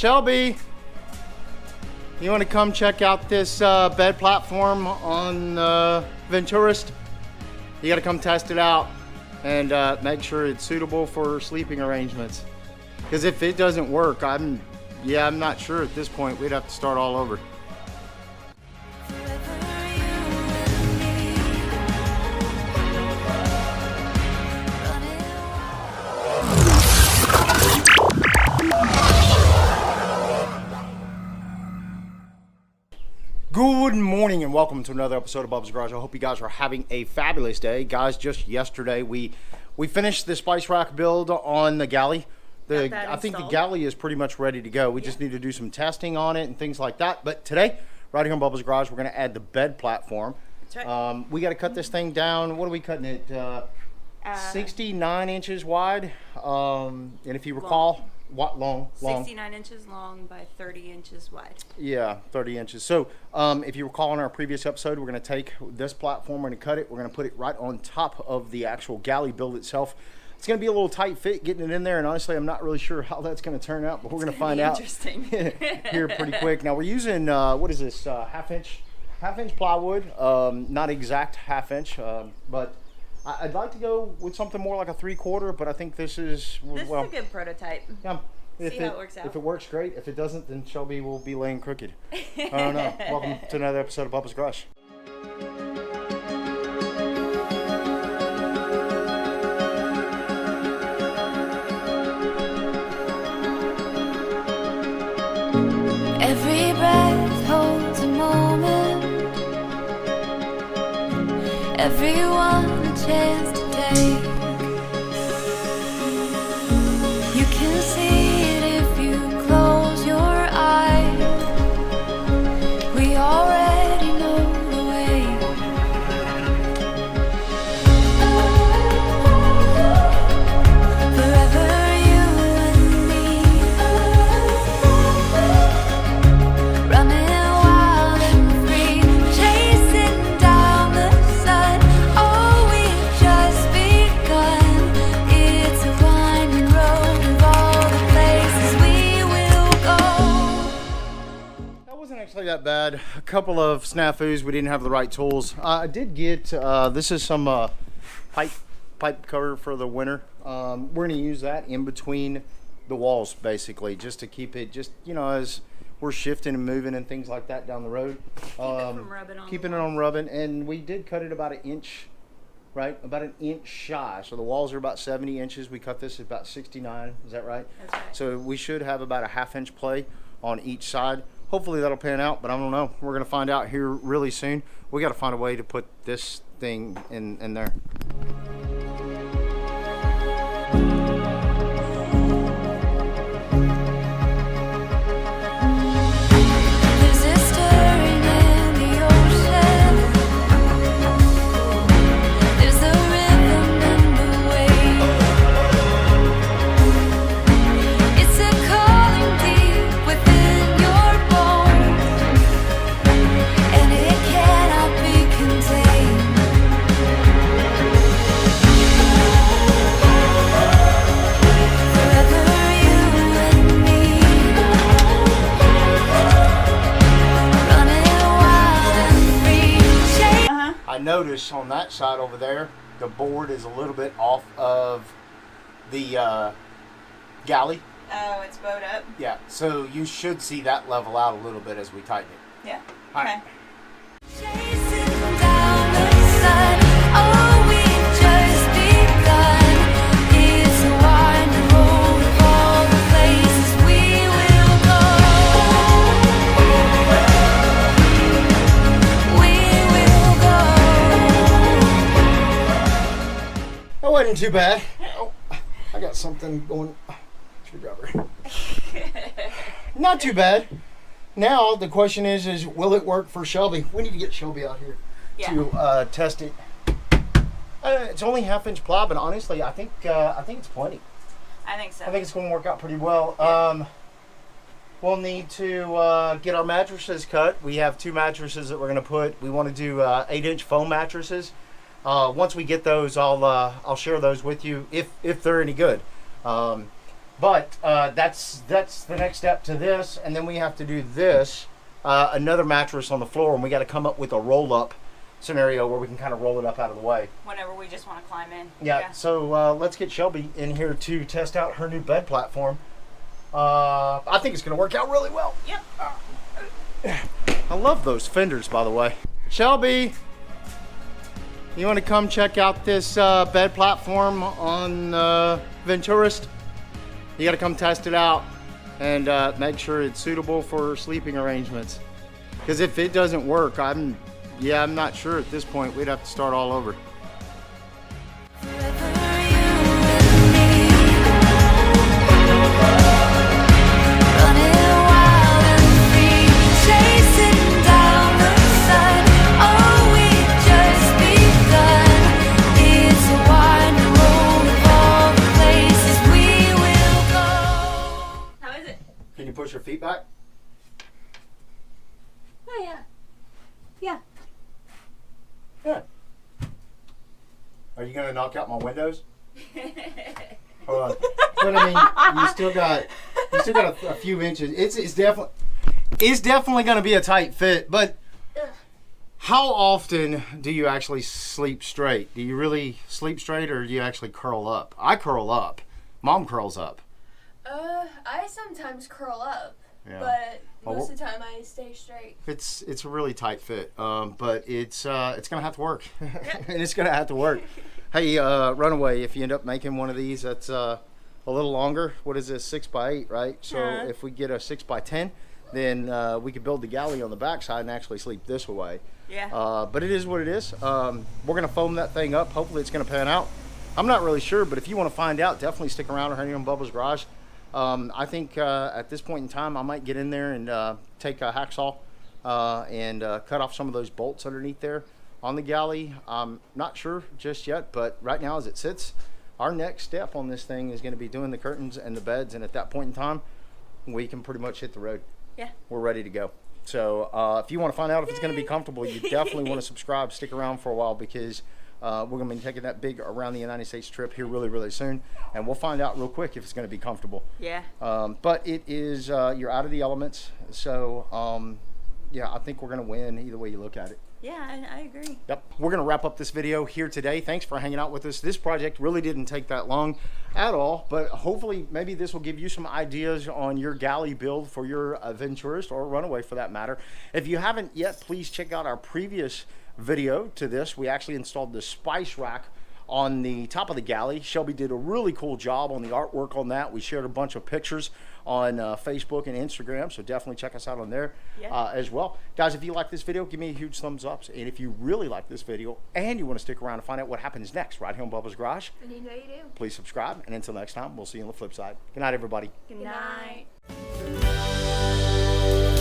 Shelby, you want to come check out this bed platform on Venturist? You got to come test it out and make sure it's suitable for sleeping arrangements. Because if it doesn't work, I'm not sure at this point. We'd have to start all over. Good morning and welcome to another episode of Bubba's Garage. I hope you guys are having a fabulous day. Guys, just yesterday we finished the spice rack build on the galley. I think the galley is pretty much ready to go. We just need to do some testing on it and things like that. But today, right here in Bubba's Garage, we're going to add the bed platform. That's right. We got to cut this thing down. What are we cutting it? 69 inches wide. And if you recall, what long? 69 inches long by 30 inches wide. Yeah, 30 inches. So if you recall in our previous episode, we're going to take this platform, we're going to cut it, we're going to put it right on top of the actual galley build itself. It's going to be a little tight fit getting it in there, and honestly, I'm not really sure how that's going to turn out, but we're going to find out here pretty quick. Now we're using what is this, half inch plywood, not exact half inch, but I'd like to go with something more like a 3/4, but I think this is a good prototype. Yeah. See how it works out. If it works, great. If it doesn't, then Shelby will be laying crooked. I don't know. Welcome to another episode of Bubba's Garage. Every breath holds a moment. Everyone a chance to take. You can see it if you close your eyes. We already know the way. Forever you and me, running wild and free, chasing down the sun. Oh, we've just begun. It's a winding road of all the places we will go. That wasn't actually that bad. A couple of snafus. We didn't have the right tools. I did get this is some pipe cover for the winter. We're going to use that in between the walls, basically, just to keep it, just as we're shifting and moving and things like that down the road. Keeping it on rubbing. And we did cut it about an inch, right? About an inch shy. So the walls are about 70 inches. We cut this at about 69. Is that right? That's right. So we should have about a half-inch play on each side. Hopefully that'll pan out, but I don't know. We're going to find out here really soon. We got to find a way to put this thing in there. There's a stirring in the ocean. There's a rhythm in the wave. It's a calling deep within your bones, and it cannot be contained. Forever you and me, running wild and free. I noticed on that side over there, the board is a little bit off of the galley. Oh, it's bowed up? Yeah, so you should see that level out a little bit as we tighten it. Yeah. All Okay. right. Chasing down the sun. Oh, we've just begun. It's a winding road of all the places we will go. We will go. That wasn't too bad. Oh, I got something going. Screwdriver. Not too bad. Now the question is will it work for Shelby? We need to get Shelby out here to test it. It's only half-inch ply, but honestly, I think it's plenty. I think so. I think it's going to work out pretty well. Yeah. We'll need to get our mattresses cut. We have 2 mattresses that we're going to put. We want to do 8-inch foam mattresses. Once we get those, I'll share those with you if they're any good. But that's the next step to this, and then we have to do this, another mattress on the floor, and we got to come up with a roll-up scenario where we can kind of roll it up out of the way. Whenever we just want to climb in. Yeah. So let's get Shelby in here to test out her new bed platform. I think it's going to work out really well. Yep. I love those fenders, by the way. Shelby, you want to come check out this bed platform on Venturist? You got to come test it out and make sure it's suitable for sleeping arrangements. Because if it doesn't work, I'm not sure at this point. We'd have to start all over. Can you push your feet back? Oh, yeah. Yeah. Yeah. Are you gonna knock out my windows? Hold on. But I mean, you still got a few inches. It's definitely gonna be a tight fit. But how often do you actually sleep straight? Do you really sleep straight, or do you actually curl up? I curl up. Mom curls up. I sometimes curl up, Yeah. but Well, most of the time I stay straight. It's a really tight fit, but it's gonna have to work, and it's gonna have to work. Hey, Runaway, if you end up making one of these that's a little longer, what is this, 6x8, right? So if we get a 6x10, then we could build the galley on the backside and actually sleep this way. Yeah. But it is what it is. We're gonna foam that thing up. Hopefully it's gonna pan out. I'm not really sure, but if you want to find out, definitely stick around or hang on Bubba's Garage. I think at this point in time, I might get in there and take a hacksaw and cut off some of those bolts underneath there on the galley. I'm not sure just yet, but right now as it sits, our next step on this thing is going to be doing the curtains and the beds, and at that point in time, we can pretty much hit the road. Yeah. We're ready to go. So if you want to find out if it's going to be comfortable, you definitely want to subscribe, stick around for a while, because we're going to be taking that big around the United States trip here really, really soon, and we'll find out real quick if it's going to be comfortable. Yeah. But it is, you're out of the elements, so yeah, I think we're going to win either way you look at it. Yeah, I agree. Yep. We're going to wrap up this video here today. Thanks for hanging out with us. This project really didn't take that long at all, but hopefully maybe this will give you some ideas on your galley build for your Venturist or Runaway for that matter. If you haven't yet, please check out our previous video to this. We actually installed the spice rack on the top of the galley. Shelby did a really cool job on the artwork on that. We shared a bunch of pictures on Facebook and Instagram, so definitely check us out on there as well. Guys, if you like this video, give me a huge thumbs up, and if you really like this video and you want to stick around and find out what happens next right here on Bubba's Garage, And you know you do. please subscribe, and until next time, we'll see you on the flip side. Good night, everybody. Good night. Good night.